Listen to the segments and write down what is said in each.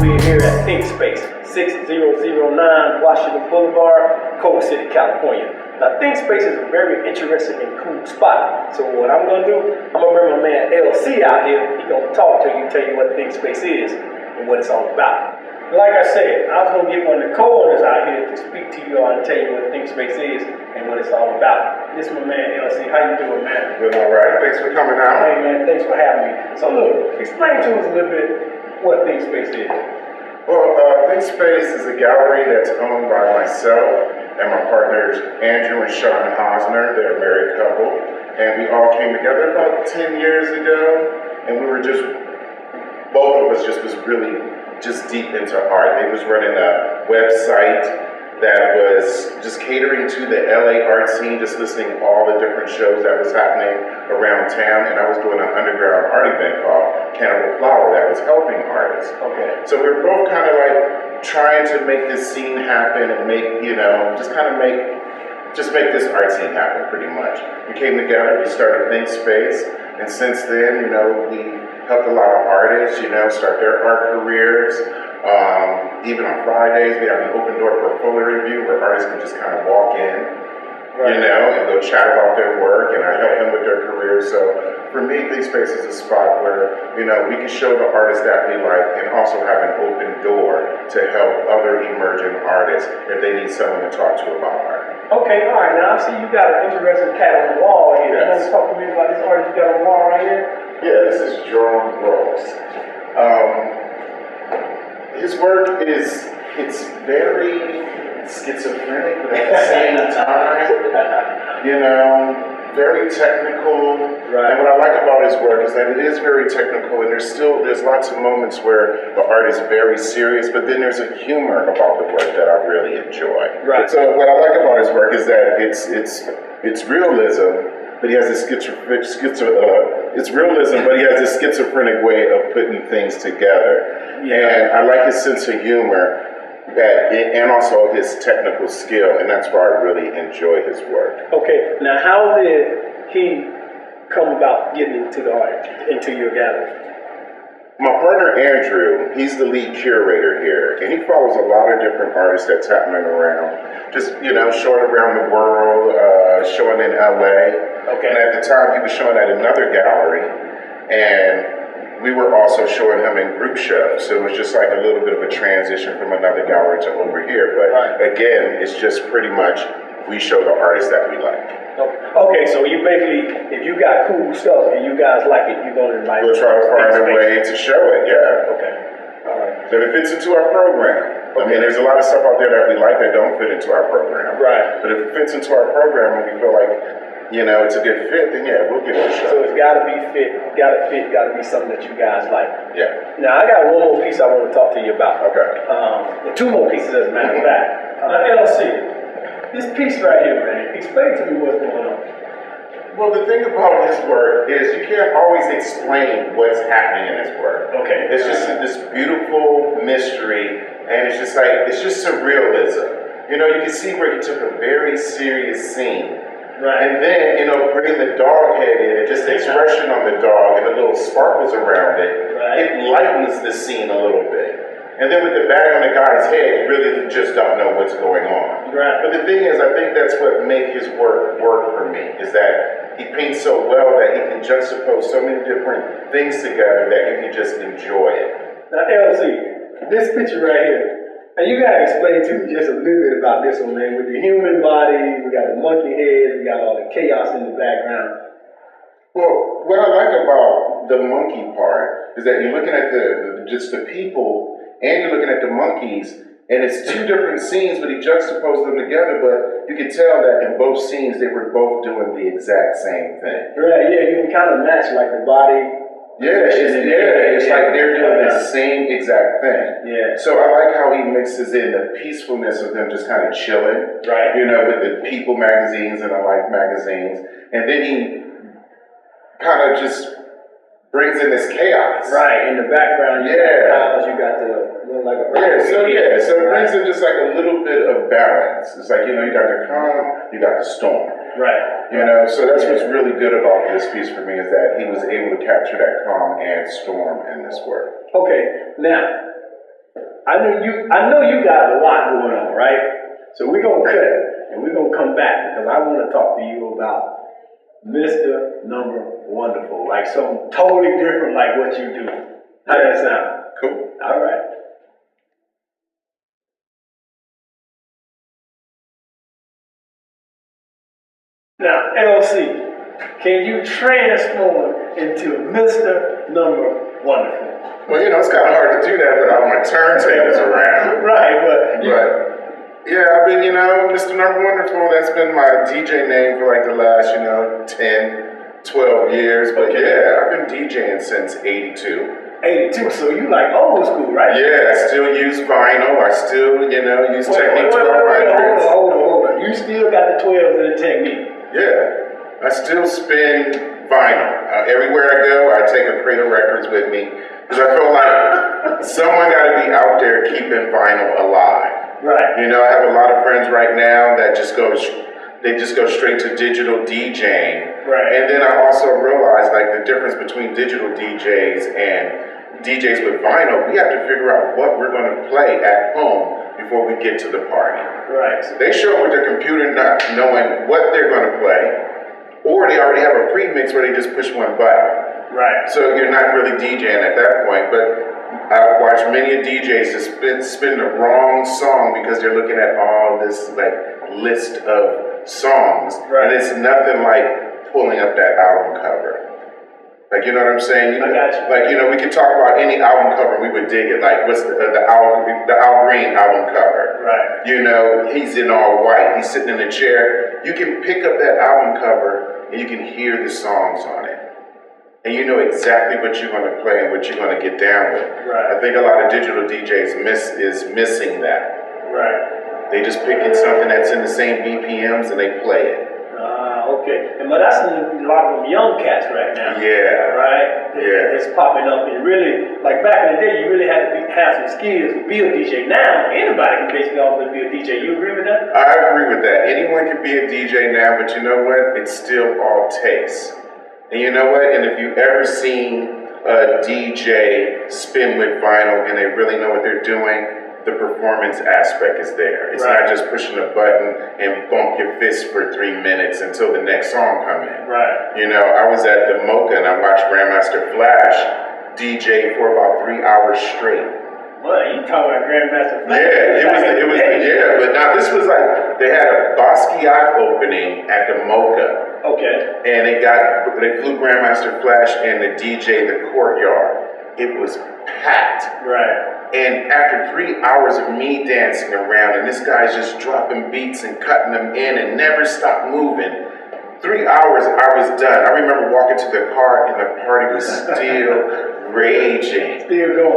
We're here at Thinkspace 6009 Washington Boulevard, Culver City, California. Now, Thinkspace is a very interesting and cool spot. So what I'm gonna do, I'm gonna bring my man LC out here. He's gonna talk to you, tell you what Thinkspace is and what it's all about. Like I said, I was gonna get one of the co-owners out here to speak to you all and tell you what Thinkspace is and what it's all about. This is my man LC. How you doing, man? Doing all right. Thanks for coming out. Hey, man. Thanks for having me. So look, explain to us a little bit what Thinkspace is. Well, Thinkspace is a gallery that's owned by myself and my partners Andrew and Sean Hosner. They're a married couple, and we all came together about 10 years ago, and we were just, both of us was really just deep into art. They was running a website that was just catering to the LA art scene, just listening to all the different shows that was happening around town, and I was doing an underground art event called Cannibal Flower that was helping artists. Okay. So we were both kind of like trying to make this scene happen and make, just make this art scene happen pretty much. We came together, we started Thinkspace, and since then, we helped a lot of artists, start their art careers. Even on Fridays, we have an open door portfolio review where artists can just kind of walk in, right, and they'll chat about their work, and I help them with their careers. So for me, Thinkspace is a spot where, we can show the artists that we like and also have an open door to help other emerging artists if they need someone to talk to about art. Okay, all right. Now I see you got an interesting cat on the wall here. Yes. You want to talk to me about this artist you got on the wall right here? Yeah, this is Jerome Gross. His work it's very schizophrenic, but at the same time, very technical. Right. And what I like about his work is that it is very technical, and there's lots of moments where the art is very serious, but then there's a humor about the work that I really enjoy. Right. So what I like about his work is that it's realism, but he has this it's realism, but he has this schizophrenic way of putting things together. Yeah. And I like his sense of humor and also his technical skill, and that's why I really enjoy his work. Okay, now how did he come about getting into the art, into your gallery? My partner Andrew, he's the lead curator here, and he follows a lot of different artists that's happening around, just, showing around the world, showing in LA. Okay. And at the time, he was showing at another gallery, and we were also showing him in group shows. So it was just like a little bit of a transition from another gallery to over here. But right, again, it's just pretty much we show the artists that we like. Okay, so you basically, if you got cool stuff and you guys like it, you're going to invite. We'll try to find a way to show it, yeah. Okay, all right. So if it fits into our program. I mean, there's a lot of stuff out there that we like that don't fit into our program. Right. But if it fits into our program and we feel like, it's a good fit, then yeah, we'll give it a shot. So it's got to be got to be something that you guys like. Yeah. Now, I got one more piece I want to talk to you about. Okay. Well, two more pieces, as a matter of fact. LC, this piece right here, man, explain to me what's going on. Well, the thing about his work is you can't always explain what's happening in his work. Okay. It's just this beautiful mystery, and it's just surrealism. You can see where he took a very serious scene. Right. And then, bringing the dog head in, and just the expression on the dog and the little sparkles around it, right, it lightens the scene a little bit. And then with the bag on the guy's head, you really just don't know what's going on. Right. But the thing is, I think that's what makes his work for me, is that he paints so well that he can juxtapose so many different things together that you can just enjoy it. Now, LC, this picture right here, and you gotta explain to me just a little bit about this one, man. With the human body, we got the monkey head, we got all the chaos in the background. Well, what I like about the monkey part is that you're looking at just the people, and you're looking at the monkeys, and it's two different scenes, but he juxtaposed them together. But you can tell that in both scenes, they were both doing the exact same thing. Right? Yeah, you can kind of match like the body It's like they're doing the same exact thing. Yeah. So I like how he mixes in the peacefulness of them just kind of chilling, Right. you know, with the People magazines and the Life magazines, and then he kind of just brings in this chaos. Right, in the background, you got cows, you got the like a so it brings in just like a little bit of balance. It's like, you know, you got the calm, you got the storm. Right. You know, so that's what's really good about this piece for me is that he was able to capture that calm and storm in this work. Okay, now I know you got a lot going on, right? So we're gonna cut and we're gonna come back because I want to talk to you about Mr. Number Wonderful, like something totally different, like what you do. How does that sound? Cool. All right. Now, LC, can you transform into Mr. Number Wonderful? Well, you know, it's kind of hard to do that without my turntables around. Right, but yeah, I've been, you know, Mr. Number Wonderful, that's been my DJ name for like the last, 10, 12 years. But yeah, I've been DJing since 82. 82, so you like old school, right? Yeah, I still use vinyl. I still, use Technique 1200s. Hold on. You still got the 12s and the Technique? Yeah, I still spin vinyl. Everywhere I go, I take a crate of records with me because I feel like someone got to be out there keeping vinyl alive. Right. You know, I have a lot of friends right now that just go straight to digital DJing. Right. And then I also realized like the difference between digital DJs and DJs with vinyl. We have to figure out what we're going to play at home before we get to the party. Right. So they show up with their computer not knowing what they're going to play, or they already have a pre-mix where they just push one button. Right. So you're not really DJing at that point, but I've watched many DJs just spin the wrong song because they're looking at all this like list of songs, right. And it's nothing like pulling up that album cover. Like, you know what I'm saying? I got you. Like, we could talk about any album cover, we would dig it. Like, what's the Al Green album cover? Right. He's in all white. He's sitting in a chair. You can pick up that album cover and you can hear the songs on it. And you know exactly what you're going to play and what you're going to get down with. Right. I think a lot of digital DJs is missing that. Right. They just pick in something that's in the same BPMs and they play it. Okay. But that's a lot of them young cats right now. Yeah. Right? Yeah. It's popping up. And really, like back in the day, you really had to have some skills to be a DJ. Now, anybody can basically almost be a DJ. You agree with that? I agree with that. Anyone can be a DJ now, but you know what? It's still all taste. And you know what? And if you've ever seen a DJ spin with vinyl and they really know what they're doing, the performance aspect is there. It's right. not just pushing a button and bump your fist for 3 minutes until the next song comes in. Right. I was at the Mocha and I watched Grandmaster Flash DJ for about 3 hours straight. Well, you talking about Grandmaster Flash? Yeah, it was, but now this was like, they had a Basquiat opening at the Mocha. Okay. And they flew Grandmaster Flash and the DJ the courtyard. It was packed. Right. And after 3 hours of me dancing around and this guy's just dropping beats and cutting them in and never stopped moving, 3 hours I was done. I remember walking to the car and the party was still raging.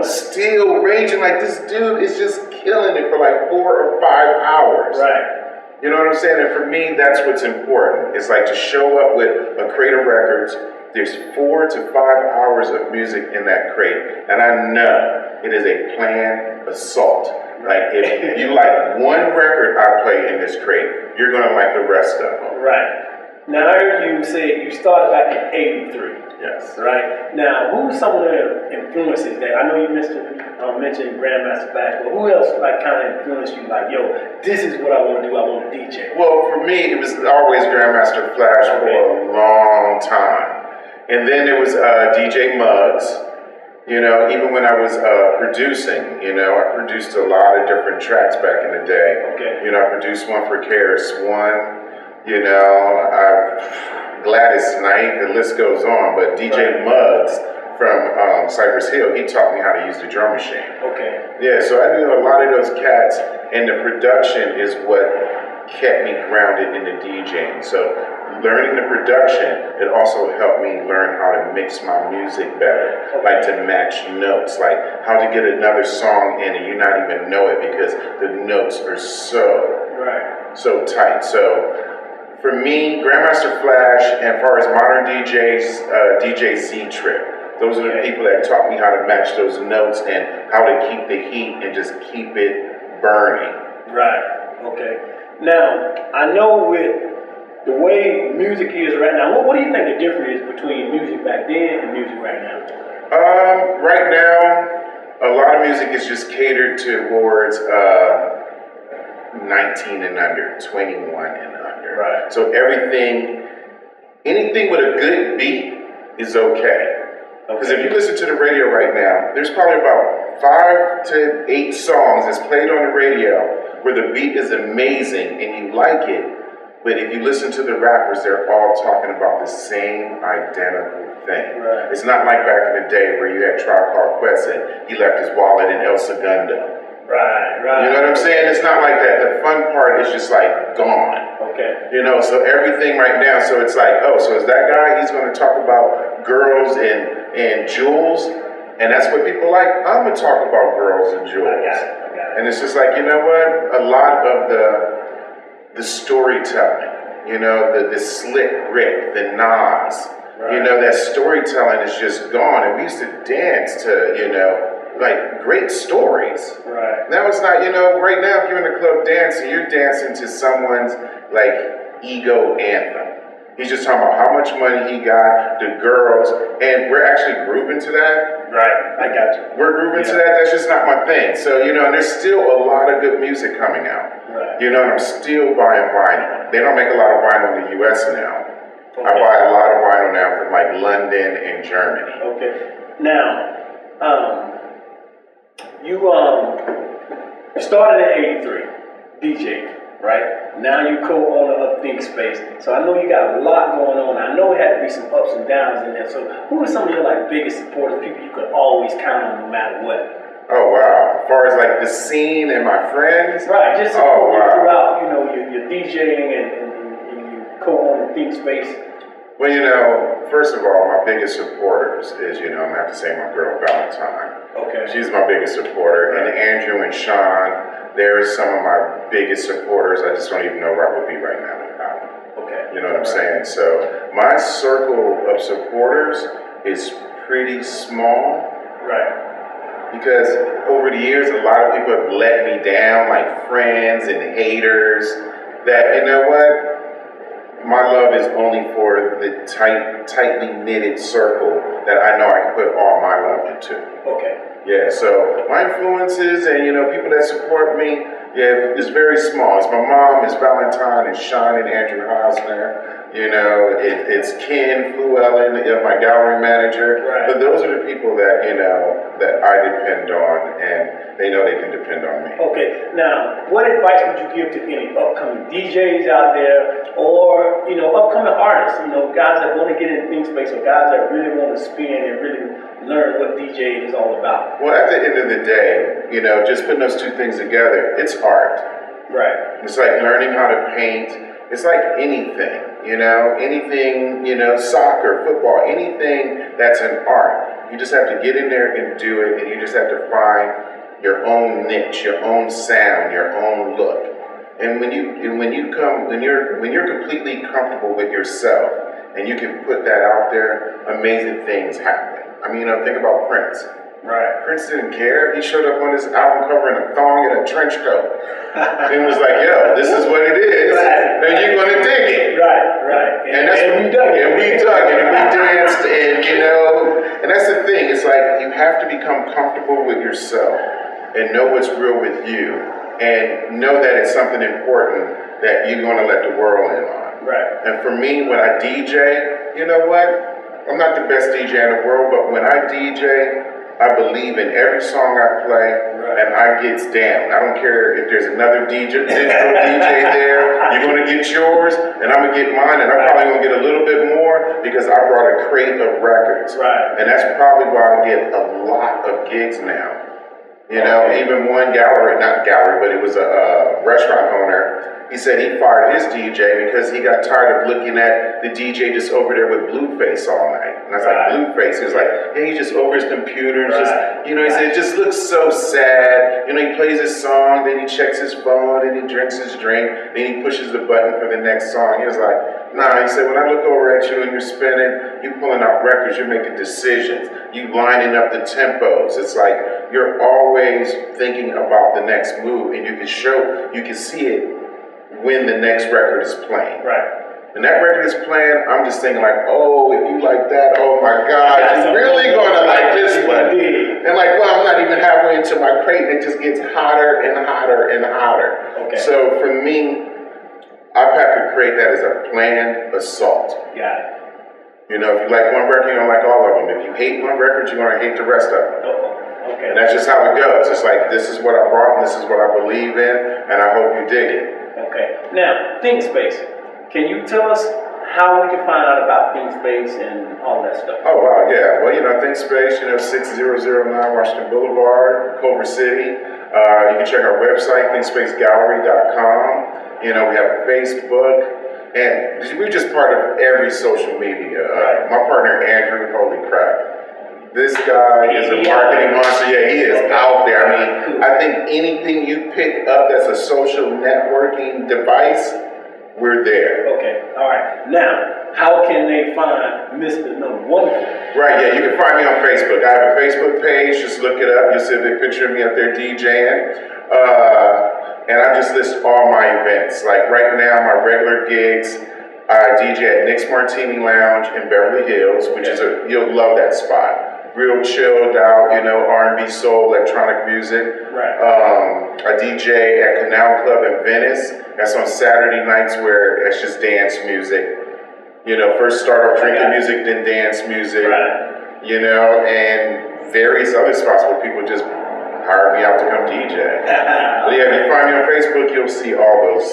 Still raging. Like this dude is just killing it for like 4 or 5 hours. Right. You know what I'm saying? And for me, that's what's important. It's like to show up with a crate of records. There's 4 to 5 hours of music in that crate. And I know it is a planned assault. Like if you like one record I play in this crate, you're going to like the rest of them. Right. Now I heard you say you started back in '83. Yes. Right. Now, who's some of the influences that I know you mentioned Grandmaster Flash, but who else like kind of influenced you? Like, yo, this is what I want to do. I want to DJ. Well, for me, it was always Grandmaster Flash for a long time, and then there was DJ Muggs. Even when I was producing, I produced a lot of different tracks back in the day. Okay. I produced one for KRS One. Gladys Knight, the list goes on, but DJ Muggs from Cypress Hill, he taught me how to use the drum machine. Okay. Yeah, so I knew a lot of those cats, and the production is what kept me grounded in the DJing. So learning the production, it also helped me learn how to mix my music better, like to match notes, like how to get another song in and you not even know it because the notes are so tight. So for me, Grandmaster Flash, and as far as modern DJs, DJ Z-Trip, those are the people that taught me how to match those notes and how to keep the heat and just keep it burning. Right, okay. Now, I know with the way music is right now, what do you think the difference is between music back then and music right now? Right now, a lot of music is just catered towards 19 and under, 21 and under. Right. So anything with a good beat is okay. Because if you listen to the radio right now, there's probably about 5 to 8 songs that's played on the radio where the beat is amazing and you like it. But if you listen to the rappers, they're all talking about the same identical thing. Right. It's not like back in the day where you had Tribe Called Quest and he left his wallet in El Segundo. Right. You know what I'm saying? It's not like that. The fun part is just like gone. Okay. You know, so everything right now, so it's like, oh, so is that guy, he's going to talk about girls and jewels, and that's what people like? I'm going to talk about girls and jewels. I got it. And it's just like, you know what? A lot of the storytelling, you know, the Slick Rick, the Nas, you know, that storytelling is just gone. And we used to dance to, you know, like great stories. Right. Now it's not, you know, right now if you're in the club dancing, you're dancing to someone's like ego anthem. He's just talking about how much money he got, the girls, and we're actually grooving to that. Right, I got you. We're grooving to that. That's just not my thing. So, you know, and there's still a lot of good music coming out. Right. You know, and I'm still buying vinyl. They don't make a lot of vinyl in the U.S. now. Okay. I buy a lot of vinyl now from like London and Germany. Okay. Now, you started in '83, DJ, right? Now you co-owner of Thinkspace. So I know you got a lot going on. I know it had to be some ups and downs in there. So who are some of your like biggest supporters, people you could always count on no matter what? Oh wow! As far as like the scene and my friends, right? Just supporting throughout, you know, your DJing and you co-owning Thinkspace. Well, you know, first of all, my biggest supporters is, you know, I'm gonna have to say my girl Valentine. Okay. She's my biggest supporter, and Andrew and Sean, they're some of my biggest supporters. I just don't even know where I would be right now without them. Okay. You know what I'm saying? So my circle of supporters is pretty small. Right. Because over the years, a lot of people have let me down, like friends and haters, that, you know what? My love is only for the tightly knitted circle that I know I can put all my love into. Okay. Yeah, so my influences and, you know, people that support me, yeah, it's very small. It's my mom, it's Valentine, it's Sean and Andrew Hosner. You know, it's Ken Fluellen, my gallery manager. Right. But those are the people that, you know, that I depend on, and they know they can depend on me. Okay, now, what advice would you give to any upcoming DJs out there, or, you know, upcoming artists, you know, guys that want to get in Thinkspace, or guys that really want to spin and really learn what DJing is all about? Well, at the end of the day, you know, just putting those two things together, it's art. Right. It's like learning how to paint. It's like anything, you know, soccer, football, anything that's an art. You just have to get in there and do it, and you just have to find your own niche, your own sound, your own look. And when you're completely comfortable with yourself, and you can put that out there, amazing things happen. I mean, you know, think about Prince. Right. Prince didn't care. He showed up on his album cover in a thong and a trench coat. And was like, yo, this is what it is, and you're gonna dig it. Right. And that's what we dug it. And we dug it, and we danced, and, you know, and that's the thing. It's like you have to become comfortable with yourself and know what's real with you, and know that it's something important that you're gonna let the world in on. Right. And for me, when I DJ, you know what? I'm not the best DJ in the world, but when I DJ, I believe in every song I play, and I gets down. I don't care if there's another digital DJ there. You're gonna get yours, and I'm gonna get mine, and I'm probably gonna get a little bit more because I brought a crate of records. Right. And that's probably why I get a lot of gigs now. You know, even one gallery, not gallery, but it was a restaurant owner. he said he fired his DJ because he got tired of looking at the DJ just over there with Blueface all night. And I was like, Blueface? He was like, yeah, he's just over his computer. And just, you know, he said, it just looks so sad. You know, he plays his song, then he checks his phone, then he drinks his drink, then he pushes the button for the next song. He was like, nah, he said, when I look over at you and you're spinning, you pulling out records, you're making decisions, you lining up the tempos. It's like you're always thinking about the next move, and you can see it when the next record is playing. Right. When that record is playing, I'm just thinking like, oh, if you like that, oh my God, you're really gonna like this one. And like, well, I'm not even halfway into my crate, and it just gets hotter and hotter and hotter. Okay. So for me, I could create that as a planned assault. Got it. You know, if you like one record, you're gonna like all of them. If you hate one record, you're gonna hate the rest of them. Okay. And that's just how it goes. It's like, this is what I brought, and this is what I believe in, and I hope you dig it. Okay. Now, Thinkspace. Can you tell us how we can find out about Thinkspace and all that stuff? Oh, wow, yeah. Well, you know, Thinkspace, 6009 Washington Boulevard, Culver City. You can check our website, thinkspacegallery.com. You know, we have Facebook. And we're just part of every social media. My partner, Andrew, holy crap. This guy is a marketing monster. Yeah, he is out there. I mean, I think anything you pick up that's a social networking device, we're there. Okay, all right. Now, how can they find Mr. Number Wonderful? Right, yeah, you can find me on Facebook. I have a Facebook page. Just look it up. You'll see a big picture of me up there DJing. And I just list all my events. Like right now, my regular gigs, I DJ at Nick's Martini Lounge in Beverly Hills, which is you'll love that spot. Real chilled out, you know, R&B, soul, electronic music. Right. I DJ at Canal Club in Venice. That's on Saturday nights where it's just dance music. You know, first start off drinking music, then dance music. Right. You know, and various other spots where people just hire me out to come DJ. But yeah, if you find me on Facebook, you'll see all those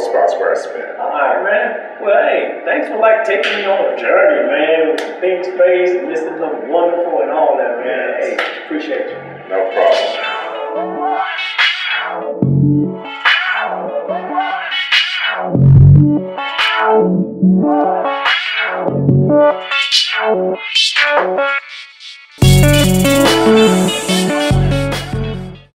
spots where I spin. All right, man. Well, hey, thanks for taking me on a journey, man, with Thinkspace and Mr. Number Wonderful and all that, man. Hey, appreciate you. No problem.